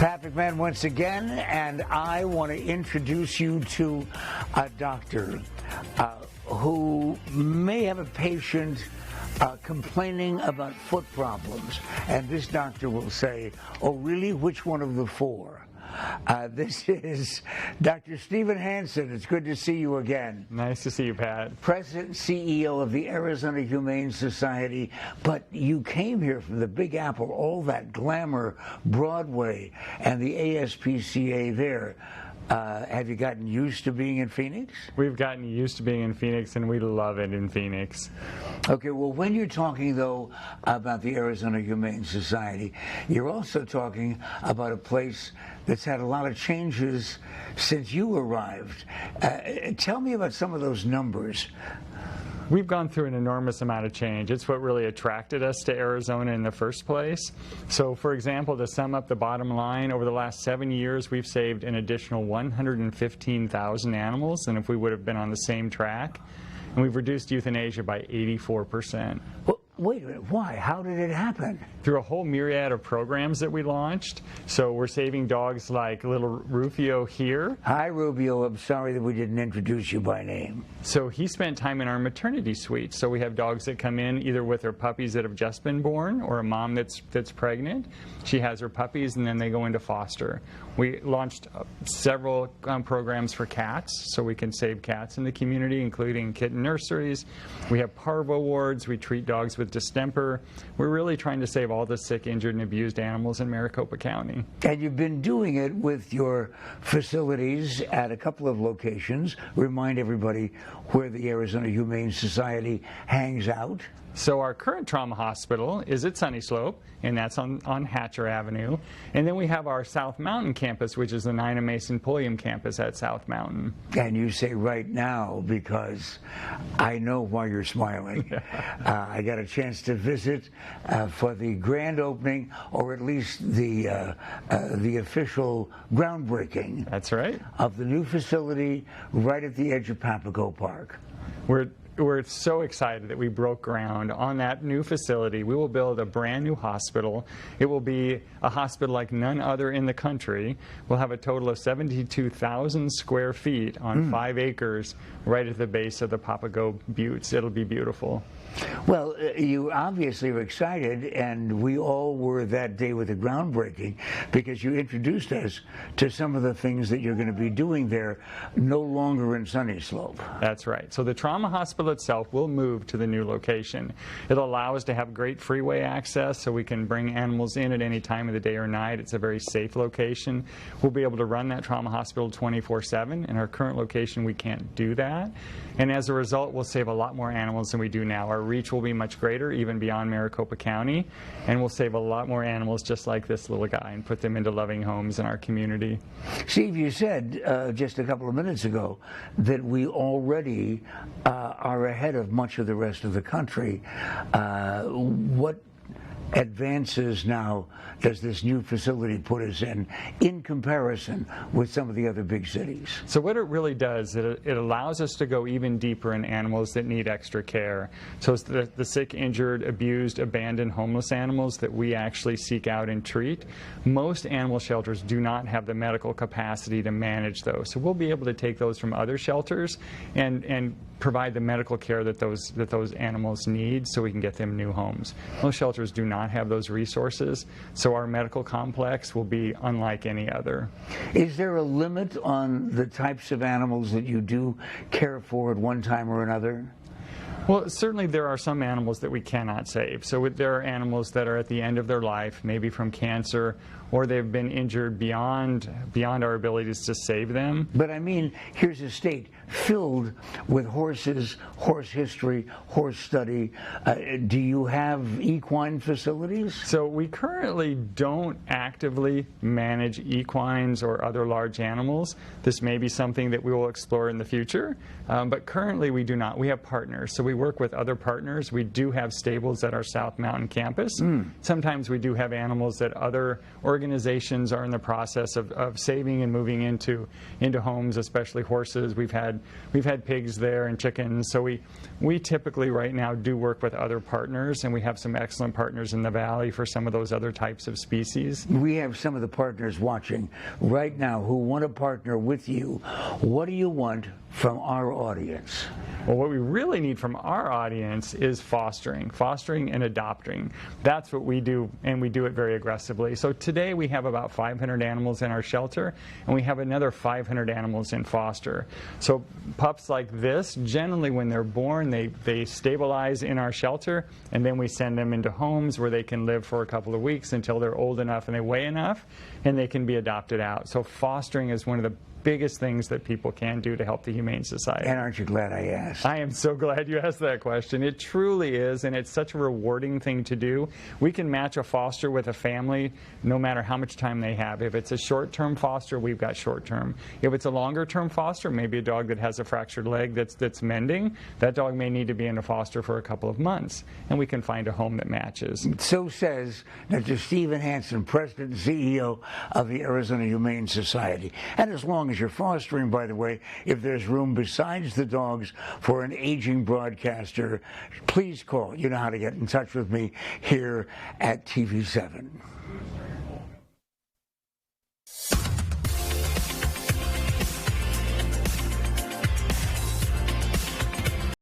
Patrick Mann once again, and I want to introduce you to a doctor who may have a patient complaining about foot problems, and this doctor will say, "Oh, really? Which one of the four?" This is Dr. Stephen Hansen. It's good to see you again. Nice to see you, Pat. President and CEO of the Arizona Humane Society, but you came here from the Big Apple, all that glamour, Broadway, and the ASPCA there. Have you gotten used to being in Phoenix? We've gotten used to being in Phoenix, and we love it in Phoenix. Okay, well, when you're talking, though, about the Arizona Humane Society, you're also talking about a place that's had a lot of changes since you arrived. Tell me about some of those numbers. We've gone through an enormous amount of change. It's what really attracted us to Arizona in the first place. So, for example, to sum up the bottom line, over the last 7 years, we've saved an additional 115,000 animals than if we would have been on the same track. And we've reduced euthanasia by 84%. Well, wait a minute, why? How did it happen? Through a whole myriad of programs that we launched. So we're saving dogs like little Rufio here. Hi, Rubio. I'm sorry that we didn't introduce you by name. So he spent time in our maternity suite. So we have dogs that come in either with their puppies that have just been born or a mom that's pregnant. She has her puppies and then they go into foster. We launched several programs for cats so we can save cats in the community, including kitten nurseries. We have parvo wards. We treat dogs with distemper. We're really trying to save all the sick, injured, and abused animals in Maricopa County. And you've been doing it with your facilities at a couple of locations. Remind everybody where the Arizona Humane Society hangs out. So our current trauma hospital is at Sunny Slope, and that's on Hatcher Avenue. And then we have our South Mountain campus, which is the Nina Mason Pulliam campus at South Mountain. And you say right now because I know why you're smiling. I got a chance to visit for the grand opening, or at least the official groundbreaking. That's right. Of the new facility right at the edge of Papago Park. We're so excited that we broke ground on that new facility. We will build a brand new hospital. It will be a hospital like none other in the country. We'll have a total of 72,000 square feet on 5 acres right at the base of the Papago Buttes. It'll be beautiful. Well, you obviously are excited, and we all were that day with the groundbreaking, because you introduced us to some of the things that you're going to be doing there, no longer in Sunny Slope. That's right. So the trauma hospital itself will move to the new location. It'll allow us to have great freeway access so we can bring animals in at any time of the day or night. It's a very safe location. We'll be able to run that trauma hospital 24/7. In our current location, we can't do that. And as a result, we'll save a lot more animals than we do now. Our reach will be much greater, even beyond Maricopa County, and we'll save a lot more animals just like this little guy and put them into loving homes in our community. Steve, you said just a couple of minutes ago that we already are ahead of much of the rest of the country. What advances now does this new facility put us in comparison with some of the other big cities? So what it really does, it allows us to go even deeper in animals that need extra care. So it's the sick, injured, abused, abandoned, homeless animals that we actually seek out and treat. Most animal shelters do not have the medical capacity to manage those. So we'll be able to take those from other shelters and provide the medical care that those animals need so we can get them new homes. Most shelters do not have those resources, so our medical complex will be unlike any other. Is there a limit on the types of animals that you do care for at one time or another? Well, certainly there are some animals that we cannot save. So there are animals that are at the end of their life, maybe from cancer, or they've been injured beyond our abilities to save them. But I mean, here's a state filled with horses, horse history, horse study. Do you have equine facilities? So we currently don't actively manage equines or other large animals. This may be something that we will explore in the future, but currently we do not. We have partners. So we we work with other partners. We do have stables at our South Mountain campus. Sometimes we do have animals that other organizations are in the process of saving and moving into homes, especially horses. We've had pigs there and chickens. So we typically right now do work with other partners, and we have some excellent partners in the valley for some of those other types of species. We have some of the partners watching right now who want to partner with you. What do you want from our audience? Well, what we really need from our audience is fostering and adopting. That's what we do, and we do it very aggressively. So today we have about 500 animals in our shelter, and we have another 500 animals in foster. So pups like this, generally when they're born, they stabilize in our shelter, and then we send them into homes where they can live for a couple of weeks until they're old enough and they weigh enough, and they can be adopted out. So fostering is one of the biggest things that people can do to help the Humane Society. And aren't you glad I asked? I am so glad you asked that question. It truly is, and it's such a rewarding thing to do. We can match a foster with a family no matter how much time they have. If it's a short-term foster, we've got short-term. If it's a longer-term foster, maybe a dog that has a fractured leg that's mending, that dog may need to be in a foster for a couple of months, and we can find a home that matches. So says Dr. Stephen Hansen, President and CEO of the Arizona Humane Society. And as long as you're fostering, by the way, if there's room besides the dogs for an aging broadcaster, please call. You know how to get in touch with me here at TV7.